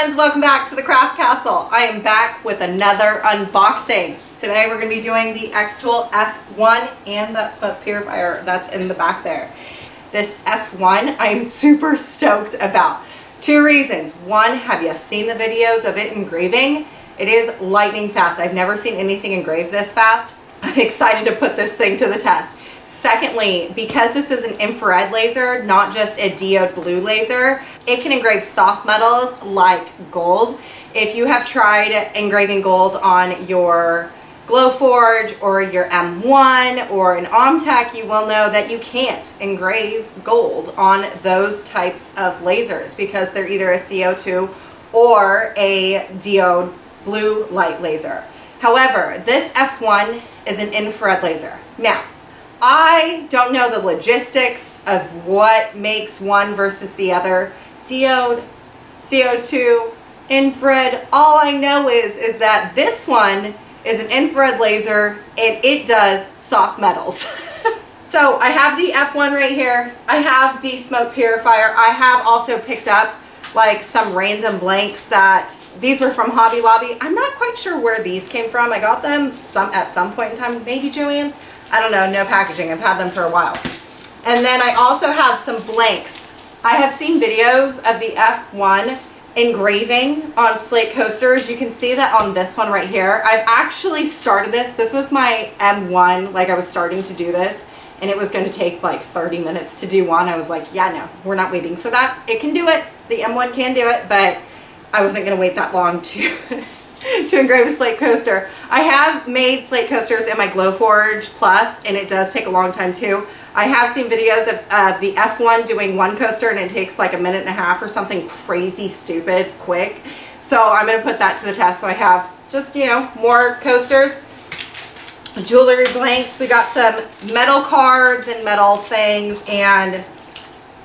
friends, welcome back to the Craft Castle. I am back with another unboxing. Today we're going to be doing the Xtool F1 and that smoke purifier that's in the back there. This F1 I am super stoked about. Two reasons. One, have you seen the videos of it engraving? It is lightning fast. I've never seen anything engrave this fast. I'm excited to put this thing to the test. Secondly, because this is an infrared laser, not just a diode blue laser, it can engrave soft metals like gold. If you have tried engraving gold on your Glowforge or your M1 or an Omtech, you will know that you can't engrave gold on those types of lasers because they're either a CO2 or a diode blue light laser. However, this F1 is an infrared laser. Now, I don't know the logistics of what makes one versus the other. Diode, CO2, infrared. All I know is that this one is an infrared laser and it does soft metals. So I have the F1 right here. I have the smoke purifier. I have also picked up like some random blanks that these were from Hobby Lobby. I'm not quite sure where these came from. I got them at some point in time, maybe Joann's. I don't know, no packaging. I've had them for a while. And then I also have some blanks. I have seen videos of the F1 engraving on slate coasters. You can see that on this one right here. I've actually started this. This was my M1, like I was starting to do this, and it was going to take like 30 minutes to do one. I was like, yeah, no, we're not waiting for that. It can do it. The M1 can do it, but I wasn't going to wait that long to to engrave a slate coaster. I have made slate coasters in my Glowforge Plus, and it does take a long time too. I have seen videos of the F1 doing one coaster and it takes like a minute and a half or something crazy stupid quick. So I'm going to put that to the test. So I have just, you know, more coasters, jewelry blanks. We got some metal cards and metal things and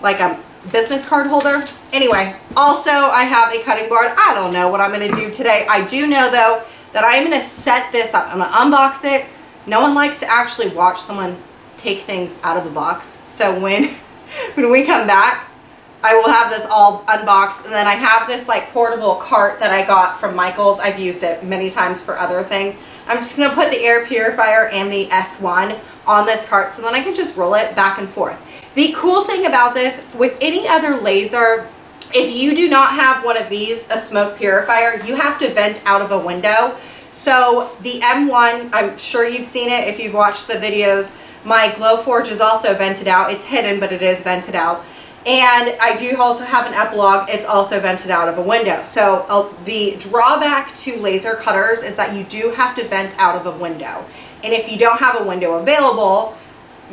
like a business card holder. Anyway, also I have a cutting board. I don't know what I'm going to do today. I do know though that I'm going to set this up. I'm going to unbox it. No one likes to actually watch someone take things out of the box. So when we come back, I will have this all unboxed, and then I have this like portable cart that I got from Michael's. I've used it many times for other things. I'm just going to put the air purifier and the F1 on this cart so then I can just roll it back and forth. The cool thing about this, with any other laser, if you do not have one of these, a smoke purifier, you have to vent out of a window. So the M1, I'm sure you've seen it if you've watched the videos. My Glowforge is also vented out. It's hidden, but it is vented out. And I do also have an epilogue. It's also vented out of a window. So the drawback to laser cutters is that you do have to vent out of a window. And if you don't have a window available,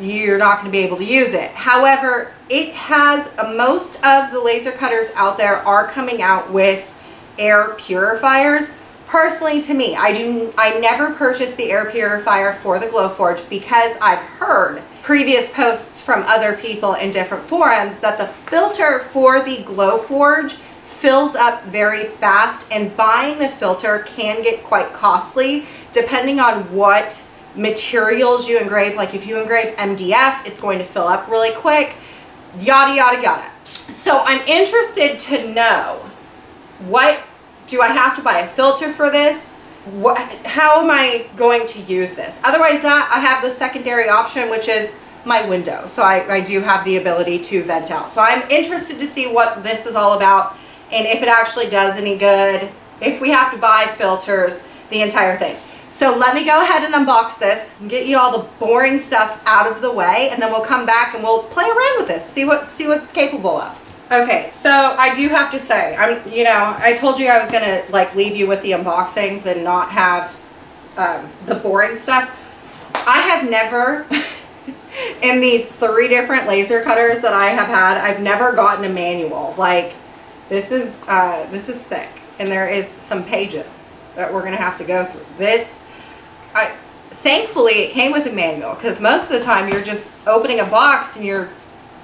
you're not going to be able to use it. However, it has most of the laser cutters out there are coming out with air purifiers. Personally, to me, I never purchased the air purifier for the Glowforge because I've heard previous posts from other people in different forums that the filter for the Glowforge fills up very fast, and buying the filter can get quite costly depending on what materials you engrave. Like if you engrave MDF, it's going to fill up really quick, yada yada yada. So I'm interested to know, what do I have to buy a filter for this? How am I going to use this? Otherwise that I have the secondary option, which is my window. So I do have the ability to vent out. So I'm interested to see what this is all about and if it actually does any good, if we have to buy filters, the entire thing. So let me go ahead and unbox this and get you all the boring stuff out of the way, and then we'll come back and we'll play around with this, see what it's capable of. Okay, so I do have to say, I told you I was gonna like leave you with the unboxings and not have the boring stuff. I have never, in the 3 different laser cutters that I have had, I've never gotten a manual. Like this is thick, and there is some pages that we're gonna have to go through. Thankfully it came with a manual, because most of the time you're just opening a box and you're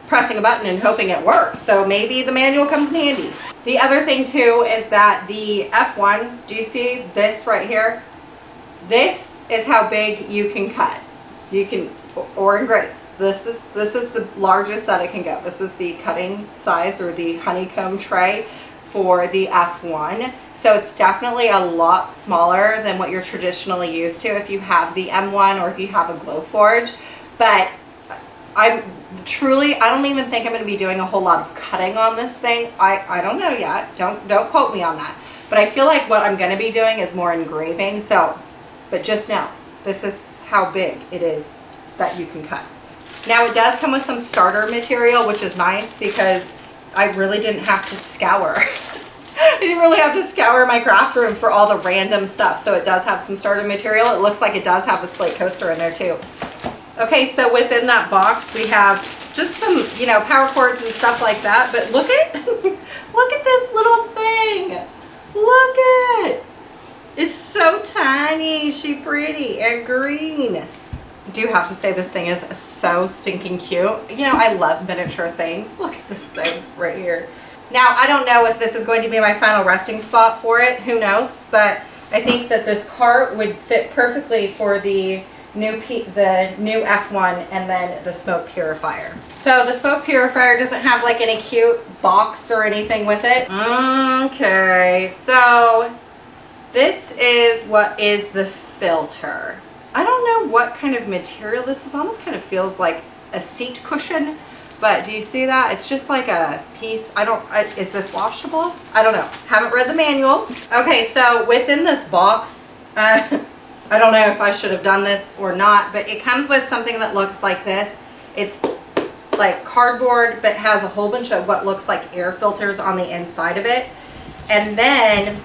pressing a button and hoping it works. So maybe the manual comes in handy. The other thing too is that the F1, do you see this right here? This is how big you can cut. You can, or engrave. This is the largest that it can go. This is the cutting size, or the honeycomb tray for the F1. So it's definitely a lot smaller than what you're traditionally used to if you have the M1 or if you have a Glowforge. But I don't even think I'm going to be doing a whole lot of cutting on this thing. I don't know yet. Don't quote me on that. But I feel like what I'm going to be doing is more engraving. So, but just know, this is how big it is that you can cut. Now it does come with some starter material, which is nice because I really didn't have to scour. I didn't really have to scour my craft room for all the random stuff. So it does have some starter material. It looks like it does have a slate coaster in there too. Okay, so within that box we have just some, you know, power cords and stuff like that. But look at, look at this little thing. Look at, it's so tiny. She's pretty and green. I do have to say this thing is so stinking cute. You know, I love miniature things. Look at this thing right here. Now, I don't know if this is going to be my final resting spot for it. Who knows? But I think that this cart would fit perfectly for the new F1 and then the smoke purifier. So the smoke purifier doesn't have like any cute box or anything with it. Okay, so this is what is the filter. I don't know what kind of material this is. Almost kind of feels like a seat cushion, but do you see that? It's just like a piece. Is this washable? I don't know. Haven't read the manuals. Okay, so within this box, I don't know if I should have done this or not, but it comes with something that looks like this. It's like cardboard, but has a whole bunch of what looks like air filters on the inside of it. And then,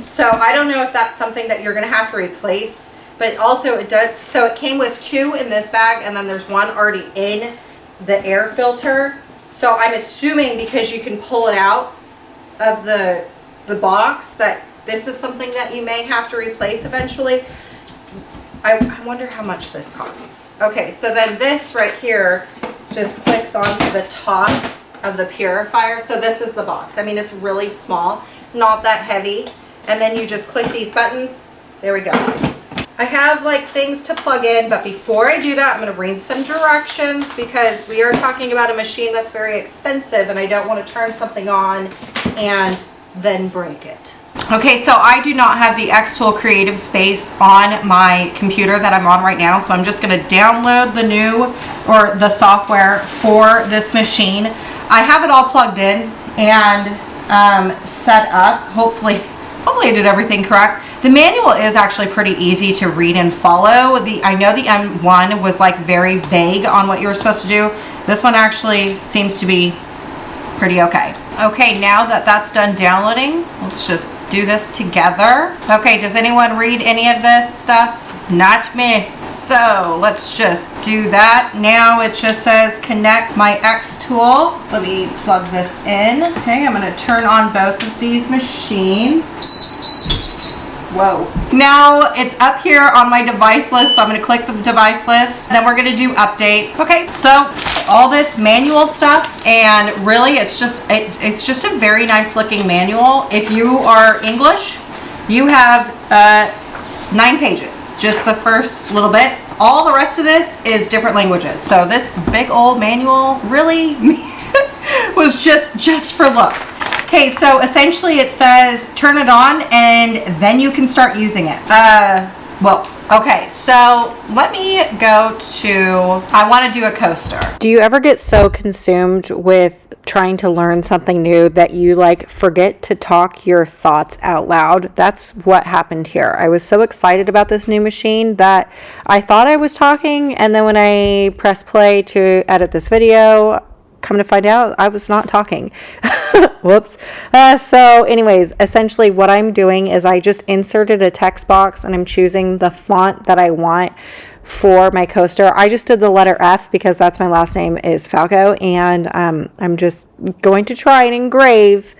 so I don't know if that's something that you're gonna have to replace, but also it does, so it came with 2 in this bag and then there's 1 already in the air filter. So I'm assuming because you can pull it out of the box that this is something that you may have to replace eventually. I wonder how much this costs. Okay, so then this right here just clicks onto the top of the purifier. So this is the box. I mean, it's really small, not that heavy. And then you just click these buttons. There we go. I have like things to plug in, but before I do that, I'm going to read some directions because we are talking about a machine that's very expensive and I don't want to turn something on and then break it. Okay, so I do not have the Xtool Creative Space on my computer that I'm on right now, so I'm just going to download the software for this machine. I have it all plugged in and set up. Hopefully I did everything correct. The manual is actually pretty easy to read and follow. I know the M1 was like very vague on what you were supposed to do. This one actually seems to be pretty okay. Okay, now that that's done downloading, let's just do this together. Okay, does anyone read any of this stuff? Not me. So let's just do that. Now it just says connect my Xtool. Let me plug this in. Okay, I'm gonna turn on both of these machines. Whoa. Now it's up here on my device list, so I'm going to click the device list. Then we're going to do update. Okay, so all this manual stuff, and really it's just a very nice looking manual. If you are English, you have 9 pages, just the first little bit. All the rest of this is different languages. So this big old manual really was just for looks. Okay, so essentially it says turn it on and then you can start using it. Okay, so let me go to, I want to do a coaster. Do you ever get so consumed with trying to learn something new that you like forget to talk your thoughts out loud? That's what happened here. I was so excited about this new machine that I thought I was talking, and then when I press play to edit this video, come to find out I was not talking. Whoops. So anyways, essentially what I'm doing is I just inserted a text box and I'm choosing the font that I want for my coaster. I just did the letter F because that's my last name is Falco, and I'm just going to try and engrave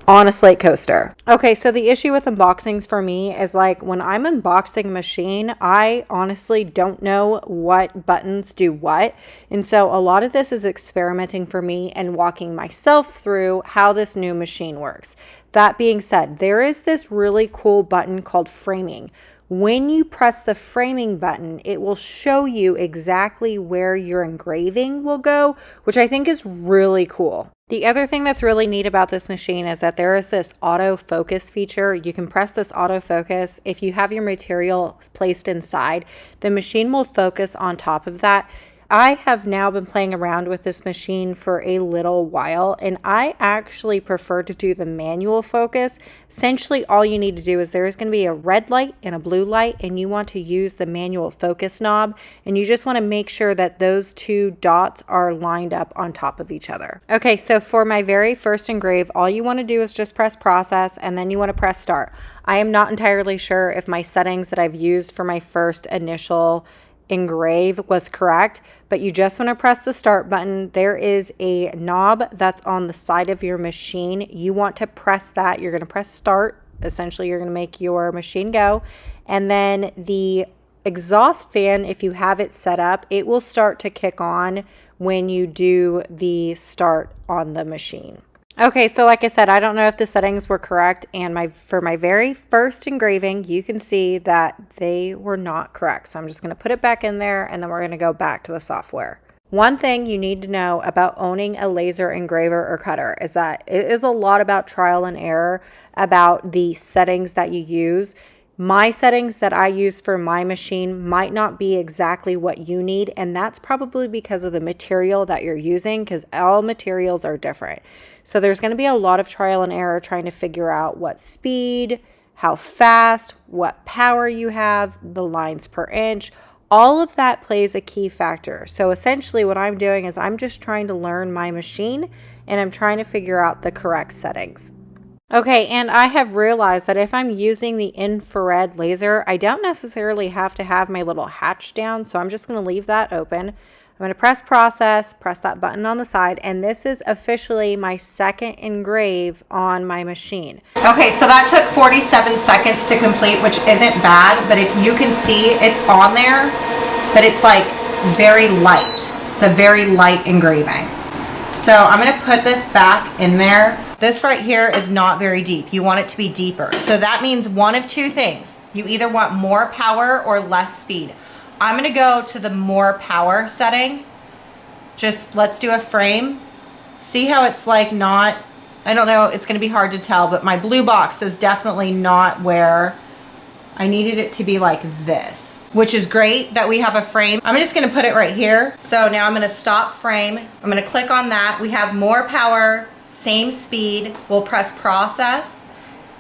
on a slate coaster. Okay, so the issue with unboxings for me is like when I'm unboxing a machine, I honestly don't know what buttons do what. And so a lot of this is experimenting for me and walking myself through how this new machine works. That being said, there is this really cool button called framing. when you press the framing button, it will show you exactly where your engraving will go, which I think is really cool. The other thing that's really neat about this machine is that there is this autofocus feature. You can press this autofocus. If you have your material placed inside, the machine will focus on top of that. I have now been playing around with this machine for a little while, and I actually prefer to do the manual focus. Essentially, all you need to do is there is going to be a red light and a blue light, and you want to use the manual focus knob, and you just want to make sure that those two dots are lined up on top of each other. Okay, so for my very first engrave, all you want to do is just press process, and then you want to press start. I am not entirely sure if my settings that I've used for my first initial engrave was correct, but you just want to press the start button. There is a knob that's on the side of your machine. You want to press that. You're going to press start. Essentially, you're going to make your machine go. And then the exhaust fan, if you have it set up, it will start to kick on when you do the start on the machine. Okay, so like I said, I don't know if the settings were correct, and for my very first engraving, you can see that they were not correct. So I'm just going to put it back in there, and then we're going to go back to the software. One thing you need to know about owning a laser engraver or cutter is that it is a lot about trial and error about the settings that you use. My settings that I use for my machine might not be exactly what you need, and that's probably because of the material that you're using, because all materials are different. So there's going to be a lot of trial and error trying to figure out what speed, how fast, what power you have, the lines per inch. All of that plays a key factor. So essentially what I'm doing is I'm just trying to learn my machine, and I'm trying to figure out the correct settings. Okay, and I have realized that if I'm using the infrared laser, I don't necessarily have to have my little hatch down, so I'm just going to leave that open. I'm going to press process, press that button on the side, and this is officially my second engrave on my machine. Okay, so that took 47 seconds to complete, which isn't bad, but if you can see, it's on there, but it's like very light. It's a very light engraving. So I'm going to put this back in there. This right here is not very deep. You want it to be deeper. So that means one of two things. You either want more power or less speed. I'm gonna go to the more power setting. Just let's do a frame. See how it's like not, I don't know, it's gonna be hard to tell, but my blue box is definitely not where I needed it to be like this, which is great that we have a frame. I'm just gonna put it right here. So now I'm gonna stop frame. I'm gonna click on that. We have more power, same speed. We'll press process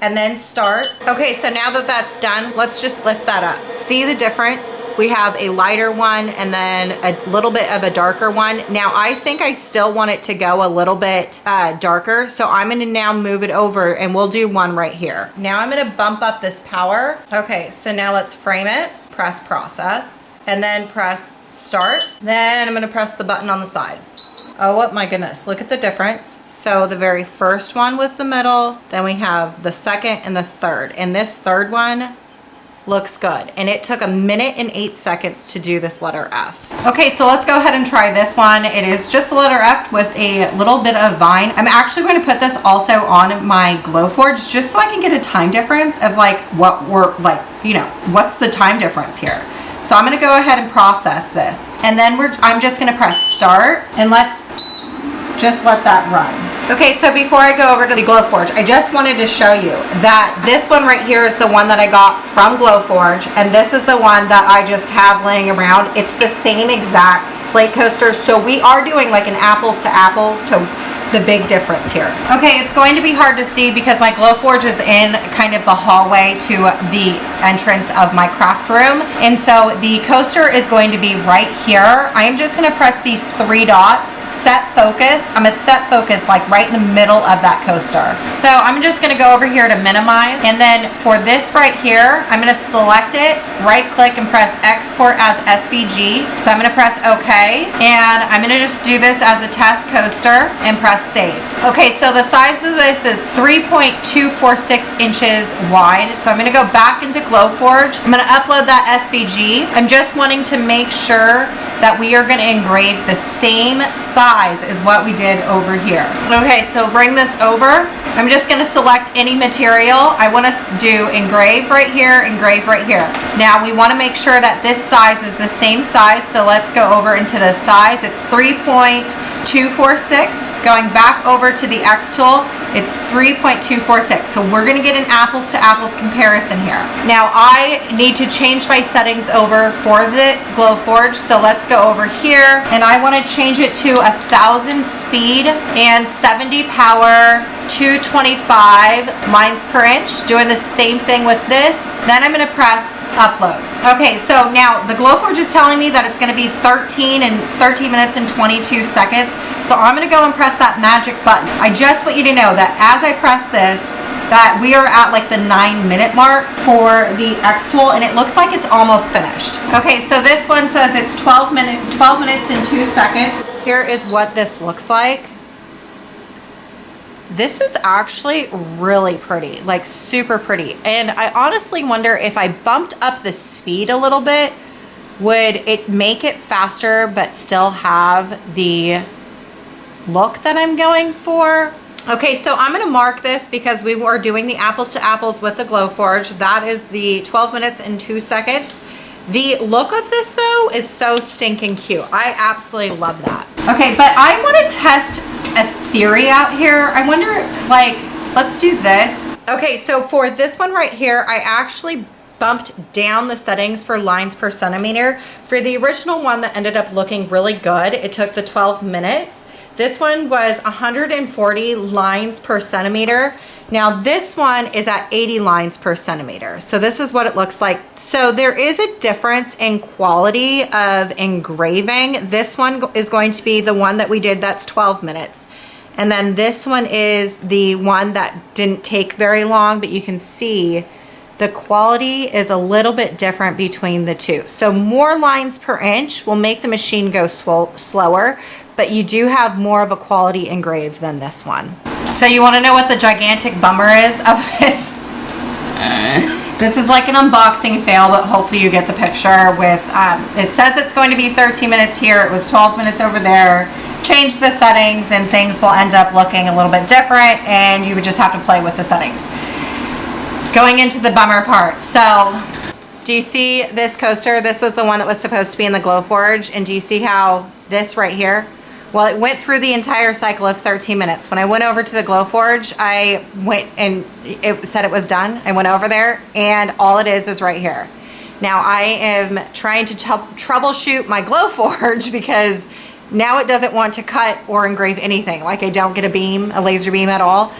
and then start. Okay, so now that that's done, let's just lift that up. See the difference? We have a lighter one and then a little bit of a darker one. Now I think I still want it to go a little bit darker, so I'm gonna now move it over and we'll do one right here. Now I'm gonna bump up this power. Okay, so now let's frame it, press process, and then press start. Then I'm gonna press the button on the side. Oh my goodness, look at the difference. So the very first one was the middle, then we have the second and the third, and this third one looks good. And it took 1 minute and 8 seconds to do this letter F. Okay, so let's go ahead and try this one. It is just the letter F with a little bit of vine. I'm actually going to put this also on my Glowforge just so I can get a time difference of like what we're like, you know, what's the time difference here. So I'm gonna go ahead and process this. And then I'm just gonna press start and let's just let that run. Okay, so before I go over to the Glowforge, I just wanted to show you that this one right here is the one that I got from Glowforge, and this is the one that I just have laying around. It's the same exact slate coaster, so we are doing like an apples to apples to the big difference here. Okay, it's going to be hard to see because my Glowforge is in kind of the hallway to the entrance of my craft room, and so the coaster is going to be right here. I am just going to press these 3 dots, set focus. I'm going to set focus like right in the middle of that coaster. So I'm just going to go over here to minimize, and then for this right here, I'm going to select it, right click and press export as SVG. So I'm going to press OK, and I'm going to just do this as a test coaster and press save. Okay, so the size of this is 3.246 inches wide. So I'm going to go back into Glowforge. I'm going to upload that SVG. I'm just wanting to make sure that we are gonna engrave the same size as what we did over here. Okay, so bring this over. I'm just gonna select any material. I wanna do engrave right here, engrave right here. Now we wanna make sure that this size is the same size, so let's go over into the size. It's 3.246. Going back over to the Xtool, it's 3.246. So we're gonna get an apples to apples comparison here. Now I need to change my settings over for the Glowforge, so let's go over here, and I wanna change it to 1000 speed and 70 power, 225 lines per inch. Doing the same thing with this. Then I'm gonna press upload. Okay, so now the Glowforge is telling me that it's gonna be 13 minutes and 22 seconds. So I'm gonna go and press that magic button. I just want you to know that as I press this, that we are at like the 9-minute mark for the Xtool, and it looks like it's almost finished. Okay, so this one says it's 12 minutes and 2 seconds. Here is what this looks like. This is actually really pretty, like super pretty. And I honestly wonder if I bumped up the speed a little bit, would it make it faster but still have the look that I'm going for? Okay, so I'm gonna mark this because we were doing the apples to apples with the Glowforge. That is the 12 minutes and 2 seconds. The look of this though is so stinking cute. I absolutely love that. Okay, but I wanna test a theory out here. I wonder, like, let's do this. Okay, so for this one right here, I actually bumped down the settings for lines per centimeter. For the original one that ended up looking really good, it took the 12 minutes. This one was 140 lines per centimeter. Now this one is at 80 lines per centimeter. So this is what it looks like. So there is a difference in quality of engraving. This one is going to be the one that we did, that's 12 minutes. And then this one is the one that didn't take very long, but you can see the quality is a little bit different between the two. So more lines per inch will make the machine go slower, but you do have more of a quality engrave than this one. So you want to know what the gigantic bummer is of this? This is like an unboxing fail, but hopefully you get the picture with, it says it's going to be 13 minutes here. It was 12 minutes over there. Change the settings and things will end up looking a little bit different, and you would just have to play with the settings. Going into the bummer part. So do you see this coaster? This was the one that was supposed to be in the Glowforge. And do you see how this right here? Well, it went through the entire cycle of 13 minutes. When I went over to the Glowforge, I went and it said it was done. I went over there and all it is right here. Now I am trying to troubleshoot my Glowforge because now it doesn't want to cut or engrave anything. Like I don't get a laser beam at all.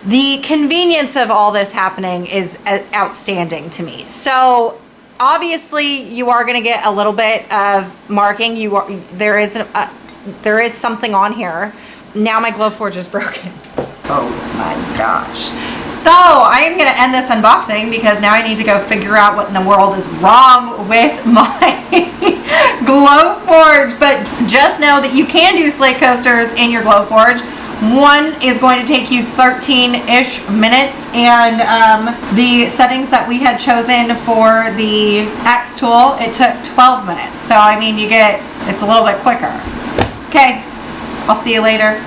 The convenience of all this happening is outstanding to me. So obviously you are going to get a little bit of marking. There is something on here. Now my Glowforge is broken. Oh my gosh. So I am going to end this unboxing because now I need to go figure out what in the world is wrong with my Glowforge. But just know that you can do slate coasters in your Glowforge. One is going to take you 13-ish minutes, and the settings that we had chosen for the Xtool, it took 12 minutes. So I mean, it's a little bit quicker. Okay, I'll see you later.